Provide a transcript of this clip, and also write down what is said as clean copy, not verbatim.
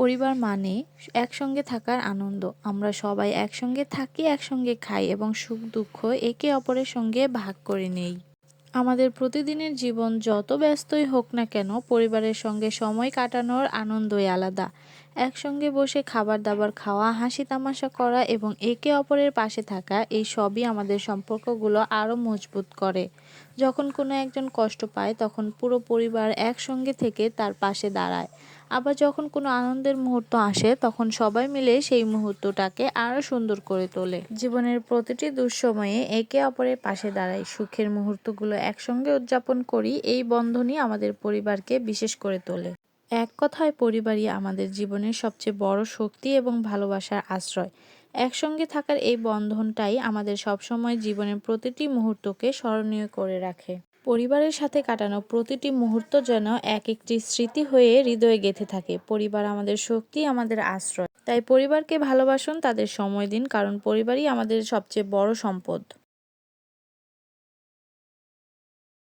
পরিবার মানে একসঙ্গে থাকার আনন্দ। আমরা সবাই একসঙ্গে থাকি, একসঙ্গে খাই এবং সুখ-দুঃখ একে অপরের সঙ্গে ভাগ করে নেই। আমাদের প্রতিদিনের জীবন যত ব্যস্তই হোক না কেন, পরিবারের সঙ্গে সময় কাটানোর আনন্দই আলাদা। একসঙ্গে বসে খাবার-দাবার খাওয়া, হাসি-তামাশা করা এবং একে অপরের পাশে থাকা, এই সবই আমাদের সম্পর্কগুলো আরও মজবুত করে। যখন কোনো একজন কষ্ট পায়, তখন পুরো পরিবার একসঙ্গে থেকে তার পাশে দাঁড়ায়। আবার যখন কোনো আনন্দের মুহূর্ত আসে, তখন সবাই মিলে সেই মুহূর্তটাকে আরও সুন্দর করে তোলে। জীবনের প্রতিটি দুঃসময়ে একে অপরের পাশে দাঁড়াই, সুখের মুহূর্তগুলো একসঙ্গে উদযাপন করি। এই বন্ধনই আমাদের পরিবারকে বিশেষ করে তোলে। এক কথায়, পরিবারই আমাদের জীবনের সবচেয়ে বড় শক্তি এবং ভালোবাসার আশ্রয়। একসঙ্গে থাকার এই বন্ধনটাই আমাদের সবসময় জীবনের প্রতিটি মুহূর্তকে স্মরণীয় করে রাখে। পরিবারের সাথে কাটানো প্রতিটি মুহূর্ত যেন এক একটি স্মৃতি হয়ে হৃদয়ে গেঁথে থাকে। পরিবার আমাদের শক্তি, আমাদের আশ্রয়। তাই পরিবারকে ভালোবাসুন, তাদের সময় দিন, কারণ পরিবারই আমাদের সবচেয়ে বড় সম্পদ।